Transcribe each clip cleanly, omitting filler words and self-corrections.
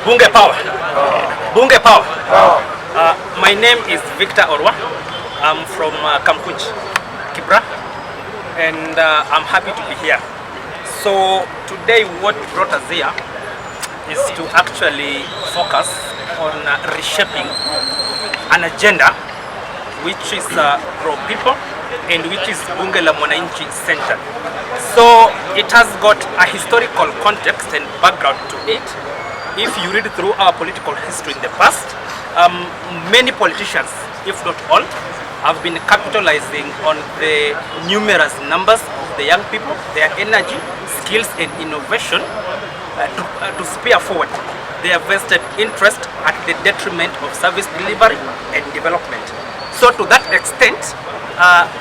Bunge power. Bunge power. My name is Victor Orwa. I'm from Kumekucha, Kibra, and I'm happy to be here. So today what brought us here is to actually focus on reshaping an agenda which is pro-people and which is Bunge la Mwananchi centered. So it has got a historical context and background to it. If you read through our political history in the past, many politicians, if not all, have been capitalizing on the numerous numbers of the young people, their energy, skills and innovation to spear forward their vested interest at the detriment of service delivery and development. So to that extent,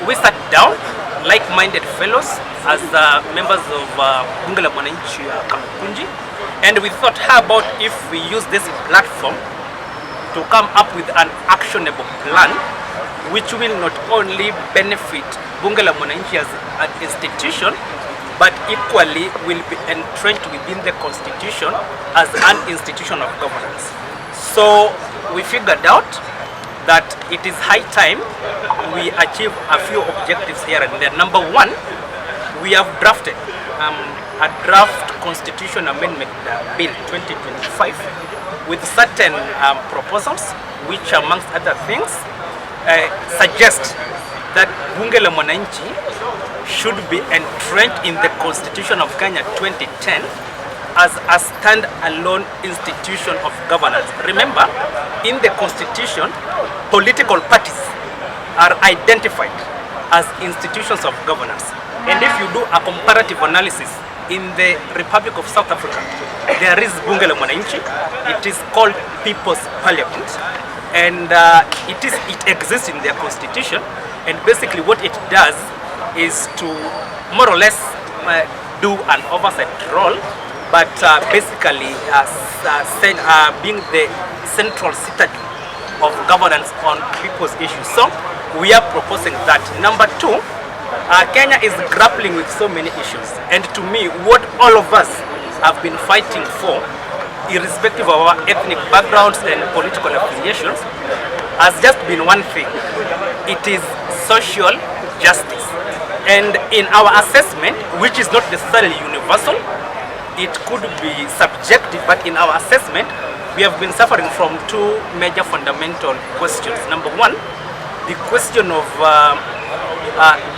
we sat down, like-minded fellows, as members of Bunge la Mwananchi Kumekucha, and we thought, how about if we use this platform to come up with an actionable plan which will not only benefit Bunge la Mwananchi as an institution, but equally will be entrenched within the constitution as an institution of governance. So we figured out that it is high time we achieve a few objectives here and there. Number one, we have drafted a draft constitution amendment bill 2025 with certain proposals which, amongst other things, suggest that Bunge la Mwananchi should be entrenched in the Constitution of Kenya 2010 as a stand-alone institution of governance. Remember, in the Constitution, political parties are identified as institutions of governance. And if you do a comparative analysis, in the Republic of South Africa, there is Bunge la Mwananchi. It is called People's Parliament, and it exists in their constitution. And basically, what it does is to more or less do an oversight role, but basically being the central citadel of governance on people's issues. So we are proposing that. Number two, Kenya is grappling with so many issues, and to me, what all of us have been fighting for, irrespective of our ethnic backgrounds and political affiliations, has just been one thing. It is social justice. And in our assessment, which is not necessarily universal, it could be subjective, but in our assessment, we have been suffering from two major fundamental questions. Number one, the question of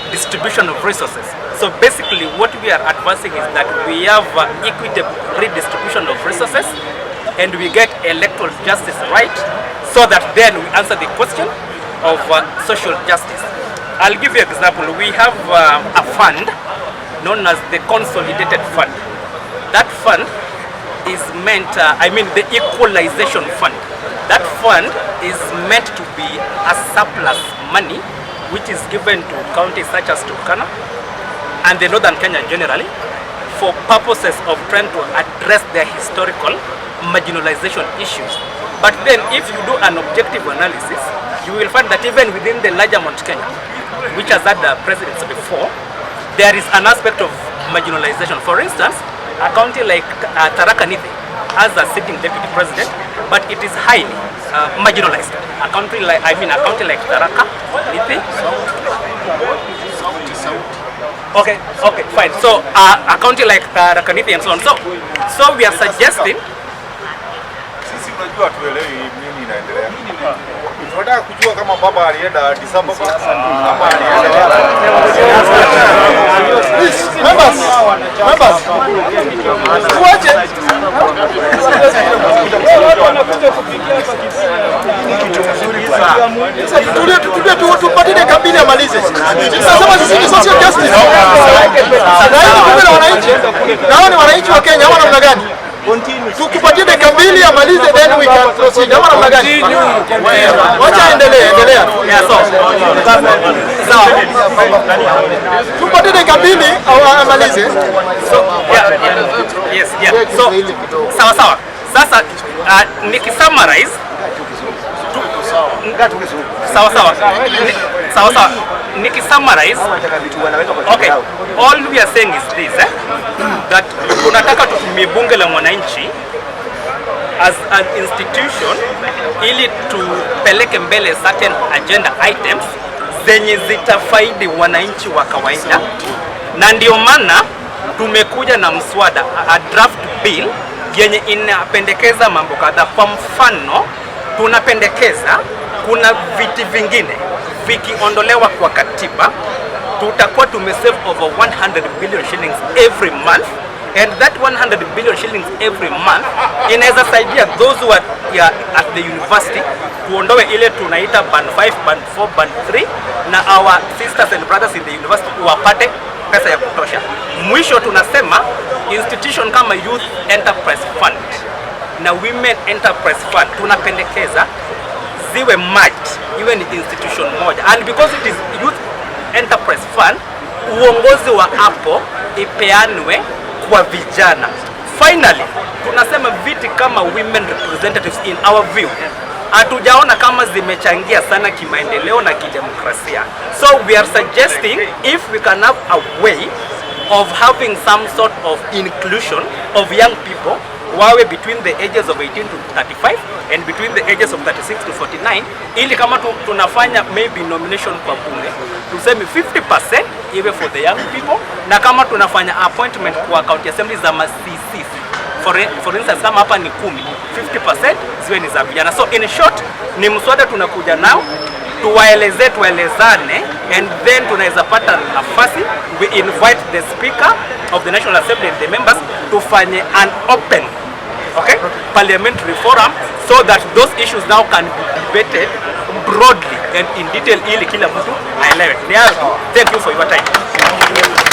distribution of resources. So basically what we are advancing is that we have equitable redistribution of resources and we get electoral justice right, so that then we answer the question of social justice. I'll give you an example. We have a fund known as the Consolidated Fund. That fund is meant, the Equalization Fund. That fund is meant to be a surplus money which is given to counties such as Turkana and the northern Kenya generally for purposes of trying to address their historical marginalization issues. But then if you do an objective analysis, you will find that even within the larger Mount Kenya, which has had the presidents before, there is an aspect of marginalization. For instance, a county like Tharaka Nithi has a sitting deputy president, but it is highly marginalized. A county like Tharaka Nithi. Okay, fine. So a county like Tharaka Nithi and so on. So we are suggesting. Tunataka kujua kama baba alienda Addis Ababa ama members kuache wanakuja kupigia hapa kitu mzuri sana. Sasa tupatine kabili amalize. Sasa sisi ni social justice. Sasa Bunge la Wananchi, nao ni wananchi wa Kenya, hawana namna gani? Tukupatie dakika mbili amalize, then we can proceed. Hawana namna gani? Wacha endelea. Sawa. Tupatie dakika mbili au amalize. So sawa. Sasa nikisummarize nikisummarize, okay, all we are saying is this, that tunataka tutumie Bunge la Mwananchi as an institution ili tupeleke mbele certain agenda items zenye zitafaidi wananchi wa kawaida, na ndio maana tumekuja na mswada a draft bill yenye inapendekeza mambo kadhaa. Kwa mfano, tunapendekeza kuna viti vingine vikiondolewa kwa katiba, tutakuwa tumesave over 100 billion shillings every month, and that 100 billion shillings every month inaweza saidia those who are at the university tuondoe ile tunaita band 5, band 4, band 3, na our sisters and brothers in the university wapate pesa ya kutosha. Mwisho tunasema institution kama Youth Enterprise Fund na Women Enterprise Fund tunapendekeza ziwe merged, iwe ni institution moja, and because it is Youth Enterprise Fund, uongozi wa hapo ipeanwe kwa vijana. Finally, tunasema viti kama women representatives in our view hatujaona kama zimechangia sana kimaendeleo na kidemokrasia. So we are suggesting if we can have a way of having some sort of inclusion of young people wawe between the ages of 18 to 35 and between the ages of 36 to 49, ili kama tunafanya maybe nomination kwa bunge tuseme 50% iwe for the young people, na kama tunafanya appointment kwa county assembly za ma-CCs for instance kama hapa ni 10, 50% ziwe ni za vijana. So in short, ni mswada tunakuja nao tuelezane, and then tunaweza pata nafasi, we invite the speaker of the National Assembly and the members tufanye an open parliamentary forum so that those issues now can be debated broadly and in detail ili kila mtu aelewe. Thank you for your time.